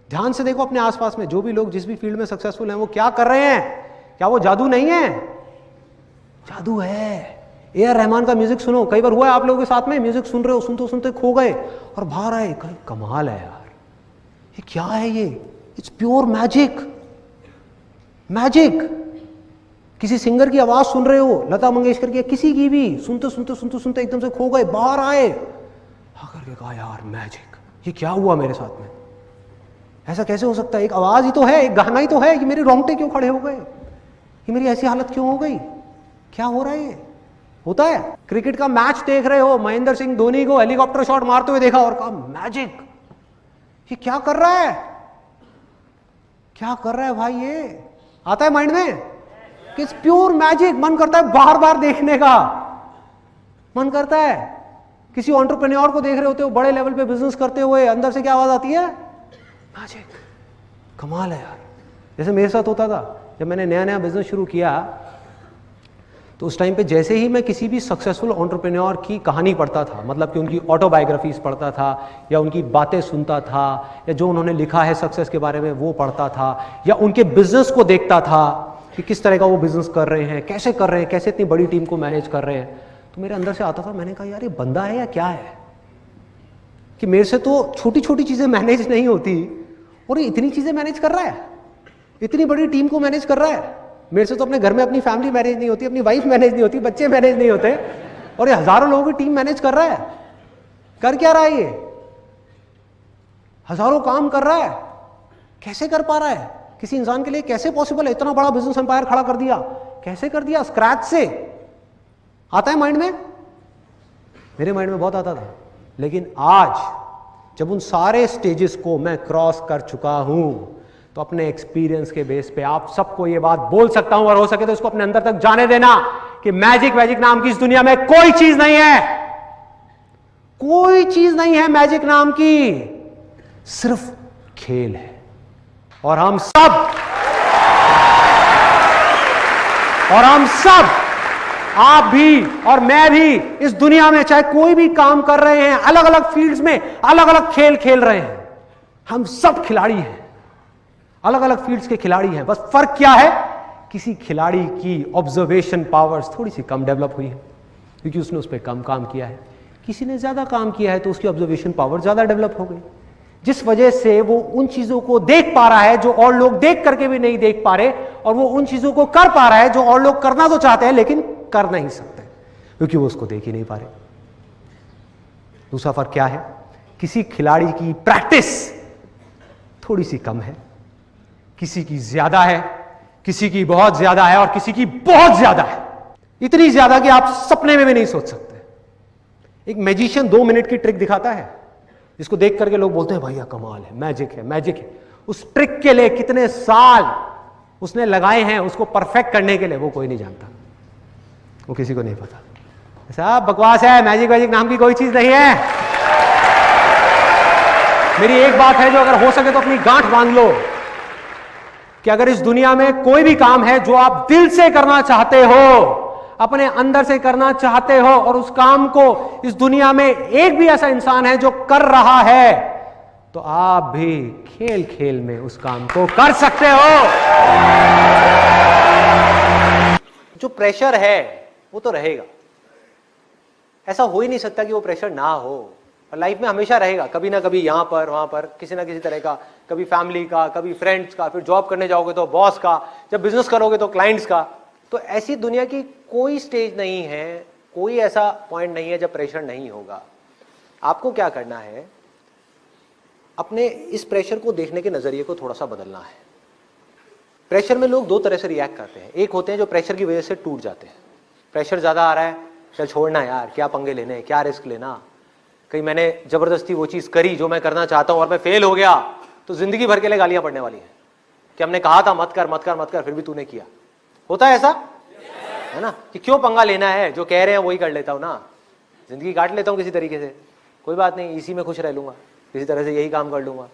ध्यान से देखो अपने आसपास में जो भी लोग जिस भी फील्ड में सक्सेसफुल हैं वो क्या कर रहे हैं, क्या वो जादू नहीं है? जादू है। ए आर रहमान का म्यूजिक सुनो, कई बार हुआ है आप लोगों के साथ में, म्यूजिक सुन रहे हो, सुनते सुनते खो गए और बाहर आए, कहीं कमाल है यार, ये क्या है ये, इट्स प्योर मैजिक। मैजिक। किसी सिंगर की आवाज सुन रहे हो, लता मंगेशकर की, किसी की भी, सुनते सुनते सुनते सुनते एकदम से खो गए, बाहर आए, आकर के कहा यार मैजिक, ये क्या हुआ मेरे साथ में, ऐसा कैसे हो सकता है? एक आवाज ही तो है, एक गाना ही तो है, ये मेरे रोंगटे क्यों खड़े हो गए, ये मेरी ऐसी हालत क्यों हो गई, क्या हो रहा है ये? होता है। क्रिकेट का मैच देख रहे हो, महेंद्र सिंह धोनी को हेलीकॉप्टर शॉट मारते हुए देखा और कहा मैजिक, ये क्या कर रहा है, क्या कर रहा है भाई, ये आता है माइंड में कि इट्स प्योर मैजिक। मन करता है बार बार देखने का, मन करता है। किसी एंटरप्रेन्योर को देख रहे होते हो बड़े लेवल पे बिजनेस करते हुए, अंदर से क्या आवाज आती है? मैजिक। कमाल है यार। जैसे मेरे साथ होता था जब मैंने नया नया बिजनेस शुरू किया, तो उस टाइम पे जैसे ही मैं किसी भी सक्सेसफुल एंटरप्रेन्योर की कहानी पढ़ता था, मतलब कि उनकी ऑटोबायोग्राफीज पढ़ता था या उनकी बातें सुनता था या जो उन्होंने लिखा है सक्सेस के बारे में वो पढ़ता था या उनके बिजनेस को देखता था कि किस तरह का वो बिजनेस कर रहे हैं, कैसे कर रहे हैं, कैसे इतनी बड़ी टीम को मैनेज कर रहे हैं, तो मेरे अंदर से आता था, मैंने कहा यार ये बंदा है या क्या है कि मेरे से तो छोटी छोटी चीजें मैनेज नहीं होती और ये इतनी चीजें मैनेज कर रहा है, इतनी बड़ी टीम को मैनेज कर रहा है। मेरे से तो अपने घर में अपनी फैमिली मैनेज नहीं होती, अपनी वाइफ मैनेज नहीं होती, बच्चे मैनेज नहीं होते, और ये हजारों लोगों की टीम मैनेज कर रहा है। कर क्या रहा है ये? हजारों काम कर रहा है, कैसे कर पा रहा है? किसी इंसान के लिए कैसे पॉसिबल है? इतना बड़ा बिजनेस एम्पायर खड़ा कर दिया, कैसे कर दिया? स्क्रैच से। आता है माइंड में? मेरे माइंड में बहुत आता था, लेकिन आज जब उन सारे स्टेजेस को मैं क्रॉस कर चुका हूं तो अपने एक्सपीरियंस के बेस पे आप सबको ये बात बोल सकता हूं, और हो सके तो इसको अपने अंदर तक जाने देना कि मैजिक वैजिक नाम की इस दुनिया में कोई चीज नहीं है, कोई चीज नहीं है मैजिक नाम की, सिर्फ खेल है। और हम सब आप भी और मैं भी इस दुनिया में चाहे कोई भी काम कर रहे हैं, अलग अलग फील्ड्स में अलग अलग खेल खेल रहे हैं, हम सब खिलाड़ी हैं, अलग अलग फील्ड्स के खिलाड़ी हैं। बस फर्क क्या है? किसी खिलाड़ी की ऑब्जर्वेशन पावर्स थोड़ी सी कम डेवलप हुई है क्योंकि उसने उस पर कम काम किया है, किसी ने ज्यादा काम किया है तो उसकी ऑब्जर्वेशन पावर ज्यादा डेवलप हो गई, जिस वजह से वो उन चीजों को देख पा रहा है जो और लोग देख करके भी नहीं देख पा रहे, और वो उन चीजों को कर पा रहा है जो और लोग करना तो चाहते हैं लेकिन कर नहीं सकते क्योंकि वो उसको देख ही नहीं पा रहे। दूसरा फर्क क्या है? किसी खिलाड़ी की प्रैक्टिस थोड़ी सी कम है, किसी की ज्यादा है, किसी की बहुत ज्यादा है और किसी की बहुत ज्यादा है, इतनी ज्यादा कि आप सपने में भी नहीं सोच सकते। एक मैजिशियन 2 मिनट की ट्रिक दिखाता है जिसको देख करके लोग बोलते हैं भैया कमाल है, मैजिक है, मैजिक है। उस ट्रिक के लिए कितने साल उसने लगाए हैं उसको परफेक्ट करने के लिए, वो कोई नहीं जानता, वो किसी को नहीं पता। ऐसा बकवास है, मैजिक वैजिक नाम की कोई चीज नहीं है। मेरी एक बात है जो अगर हो सके तो अपनी गांठ बांध लो कि अगर इस दुनिया में कोई भी काम है जो आप दिल से करना चाहते हो, अपने अंदर से करना चाहते हो, और उस काम को इस दुनिया में एक भी ऐसा इंसान है जो कर रहा है, तो आप भी खेल खेल में उस काम को कर सकते हो। जो प्रेशर है वो तो रहेगा, ऐसा हो ही नहीं सकता कि वो प्रेशर ना हो, और लाइफ में हमेशा रहेगा, कभी ना कभी यहां पर वहां पर किसी ना किसी तरह का, कभी फैमिली का, कभी फ्रेंड्स का, फिर जॉब करने जाओगे तो बॉस का, जब बिजनेस करोगे तो क्लाइंट्स का। तो ऐसी दुनिया की कोई स्टेज नहीं है, कोई ऐसा पॉइंट नहीं है जब प्रेशर नहीं होगा। आपको क्या करना है? अपने इस प्रेशर को देखने के नजरिए को थोड़ा सा बदलना है। प्रेशर में लोग 2 तरह से रिएक्ट करते हैं। एक होते हैं जो प्रेशर की वजह से टूट जाते हैं, प्रेशर ज्यादा आ रहा है, चल छोड़ना यार, क्या पंगे लेने, क्या रिस्क लेना, कहीं मैंने जबरदस्ती वो चीज करी जो मैं करना चाहता हूं और मैं फेल हो गया तो जिंदगी भर के लिए गालियां पड़ने वाली हैं कि हमने कहा था मत कर मत कर मत कर, फिर भी तूने किया। होता है ऐसा, है ना, कि क्यों पंगा लेना है, जो कह रहे हैं वही कर लेता हूं ना, जिंदगी काट लेता हूं किसी तरीके से, कोई बात नहीं, इसी में खुश रह लूंगा, किसी तरह से यही काम कर लूंगा।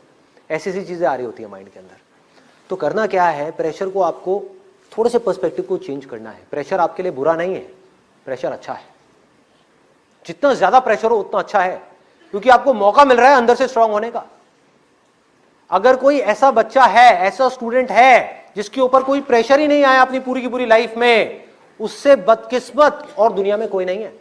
ऐसी ऐसी चीजें आ रही होती है माइंड के अंदर। तो करना क्या है? प्रेशर को आपको थोड़े से पर्सपेक्टिव को चेंज करना है। प्रेशर आपके लिए बुरा नहीं है, प्रेशर अच्छा है। जितना ज्यादा प्रेशर हो उतना अच्छा है, क्योंकि आपको मौका मिल रहा है अंदर से स्ट्रांग होने का। अगर कोई ऐसा बच्चा है, ऐसा स्टूडेंट है जिसके ऊपर कोई प्रेशर ही नहीं आया अपनी पूरी की पूरी लाइफ में, उससे बदकिस्मत और दुनिया में कोई नहीं है।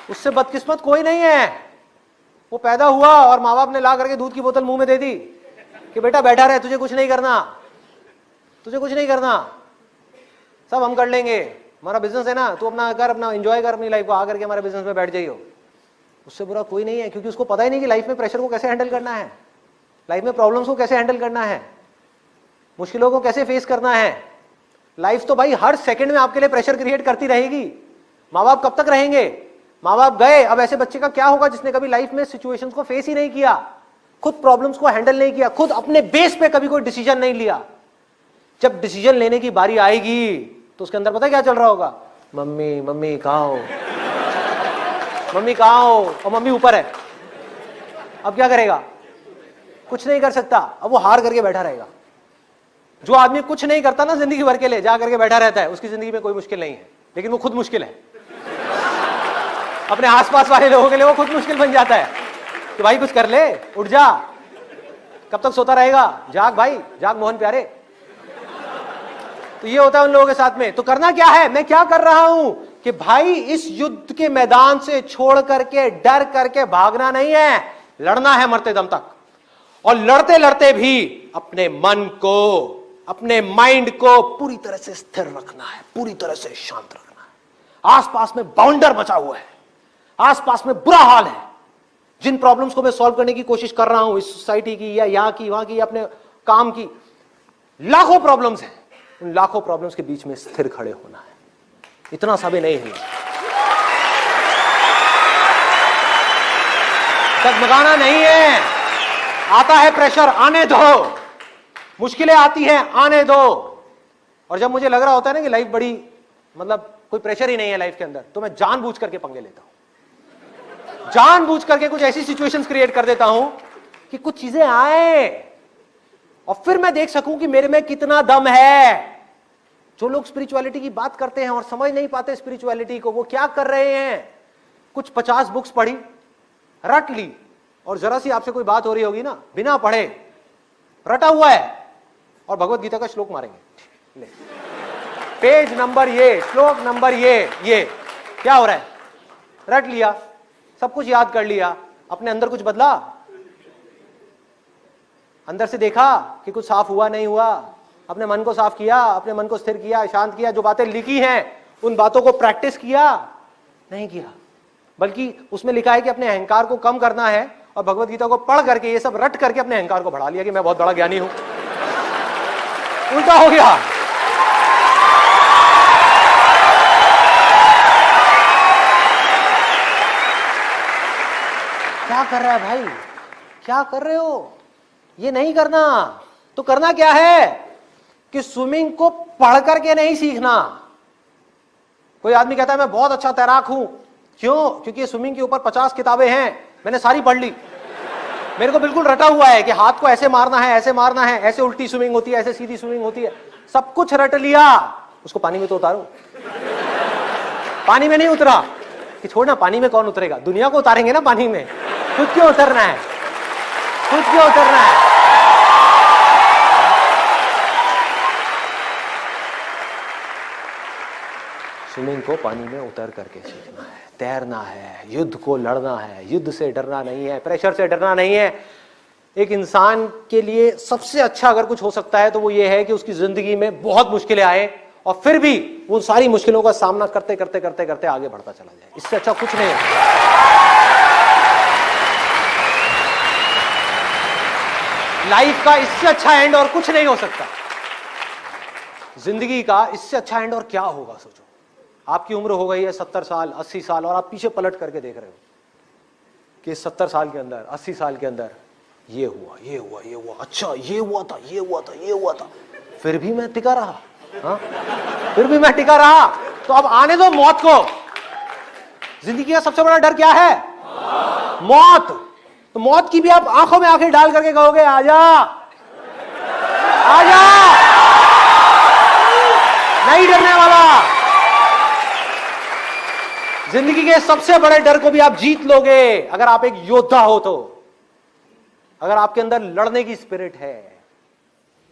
उससे बदकिस्मत कोई नहीं है। वो पैदा हुआ और माँ बाप ने ला करके दूध की बोतल मुंह में दे दी कि बेटा बैठा रहे, तुझे कुछ नहीं करना, तुझे कुछ नहीं करना, सब हम कर लेंगे, हमारा बिजनेस है ना, तू अपना कर, अपना एंजॉय कर अपनी लाइफ को, आकर के हमारे बिजनेस में बैठ जाइयो। उससे बुरा कोई नहीं है, क्योंकि उसको पता ही नहीं कि लाइफ में प्रेशर को कैसे हैंडल करना है, लाइफ में प्रॉब्लम्स को कैसे हैंडल करना है, मुश्किलों को कैसे फेस करना है। लाइफ तो भाई हर सेकंड में आपके लिए प्रेशर क्रिएट करती रहेगी। माँ बाप कब तक रहेंगे? माँ बाप गए, अब ऐसे बच्चे का क्या होगा जिसने कभी लाइफ में सिचुएशंस को फेस ही नहीं किया, खुद प्रॉब्लम्स को हैंडल नहीं किया, खुद अपने बेस पे कभी कोई डिसीजन नहीं लिया। जब डिसीजन लेने की बारी आएगी तो उसके अंदर पता है क्या चल रहा होगा? मम्मी मम्मी कहाँ हो, मम्मी कहाँ हो, और मम्मी ऊपर है। अब क्या करेगा? कुछ नहीं कर सकता, अब वो हार करके बैठा रहेगा। जो आदमी कुछ नहीं करता ना जिंदगी भर के लिए, जा करके बैठा रहता है, उसकी जिंदगी में कोई मुश्किल नहीं है, लेकिन वो खुद मुश्किल है। अपने आसपास वाले लोगों के लिए वो खुद मुश्किल बन जाता है कि भाई कुछ कर ले, उठ जा, कब तक सोता रहेगा, जाग भाई जाग मोहन प्यारे। तो ये होता है उन लोगों के साथ में। तो करना क्या है, मैं क्या कर रहा हूं कि भाई इस युद्ध के मैदान से छोड़ करके, डर करके भागना नहीं है, लड़ना है मरते दम तक। और लड़ते लड़ते भी अपने मन को, अपने माइंड को पूरी तरह से स्थिर रखना है, पूरी तरह से शांत रखना है। आसपास में बाउंडर बचा हुआ है, आसपास में बुरा हाल है। जिन प्रॉब्लम्स को मैं सॉल्व करने की कोशिश कर रहा हूं, इस सोसाइटी की या यहां की, वहां की, अपने काम की, लाखों प्रॉब्लम्स हैं। उन लाखों प्रॉब्लम्स के बीच में स्थिर खड़े होना है, इतना सा भी नहीं है, डगमगाना नहीं है। आता है प्रेशर, आने दो, मुश्किलें आती हैं, आने दो। और जब मुझे लग रहा होता है ना कि लाइफ बड़ी, मतलब कोई प्रेशर ही नहीं है लाइफ के अंदर, तो मैं जानबूझ करके पंगे लेता हूं, जानबूझ करके कुछ ऐसी सिचुएशंस क्रिएट कर देता हूं कि कुछ चीजें आए और फिर मैं देख सकूं कि मेरे में कितना दम है। जो लोग स्पिरिचुअलिटी की बात करते हैं और समझ नहीं पाते स्पिरिचुअलिटी को, वो क्या कर रहे हैं? कुछ 50 बुक्स पढ़ी, रट ली, और जरा सी आपसे कोई बात हो रही होगी ना, बिना पढ़े रटा हुआ है, और भगवत गीता का श्लोक मारेंगे, ले पेज नंबर ये, श्लोक नंबर ये क्या हो रहा है? रट लिया, सब कुछ याद कर लिया, अपने अंदर कुछ बदला? अंदर से देखा कि कुछ साफ हुआ नहीं हुआ? अपने मन को साफ किया, अपने मन को स्थिर किया, शांत किया, जो बातें लिखी हैं उन बातों को प्रैक्टिस किया? नहीं किया। बल्कि उसमें लिखा है कि अपने अहंकार को कम करना है, और भगवत गीता को पढ़ करके, ये सब रट करके अपने अहंकार को बढ़ा लिया कि मैं बहुत बड़ा ज्ञानी हूं। उल्टा हो गया। क्या कर रहा है भाई, क्या कर रहे हो? ये नहीं करना। तो करना क्या है कि स्विमिंग को पढ़ करके नहीं सीखना। कोई आदमी कहता है मैं बहुत अच्छा तैराक हूं, क्यों? क्योंकि स्विमिंग के ऊपर 50 किताबें हैं, मैंने सारी पढ़ ली, मेरे को बिल्कुल रटा हुआ है कि हाथ को ऐसे मारना है, ऐसे मारना है, ऐसे उल्टी स्विमिंग होती है, ऐसे सीधी स्विमिंग होती है, सब कुछ रट लिया। उसको पानी में तो उतारो। पानी में नहीं उतरा कि छोड़ना, पानी में कौन उतरेगा, दुनिया को उतारेंगे ना पानी में, खुद क्यों उतरना है, खुद क्यों उतरना है? स्विमिंग को पानी में उतर करके सीखना है, तैरना है, युद्ध को लड़ना है, युद्ध से डरना नहीं है, प्रेशर से डरना नहीं है। एक इंसान के लिए सबसे अच्छा अगर कुछ हो सकता है तो वो ये है कि उसकी जिंदगी में बहुत मुश्किलें आए और फिर भी वो सारी मुश्किलों का सामना करते करते करते करते आगे बढ़ता चला जाए। इससे अच्छा कुछ नहीं है। लाइफ का इससे अच्छा एंड और कुछ नहीं हो सकता। जिंदगी का इससे अच्छा एंड और क्या होगा? सोचो, आपकी उम्र हो गई है 70 साल, 80 साल, और आप पीछे पलट करके देख रहे हो कि 70 साल के अंदर, 80 साल के अंदर ये हुआ, ये हुआ, ये हुआ, अच्छा ये हुआ था, ये हुआ था, ये हुआ था, फिर भी मैं टिका रहा। हाँ, फिर भी मैं टिका रहा। तो अब आने दो मौत को। जिंदगी का सबसे बड़ा डर क्या है? मौत। तो मौत की भी आप आंखों में आंखें डाल करके कहोगे आजा, आजा। नहीं डरने वाला। जिंदगी के सबसे बड़े डर को भी आप जीत लोगे अगर आप एक योद्धा हो तो। अगर आपके अंदर लड़ने की स्पिरिट है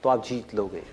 तो आप जीत लोगे।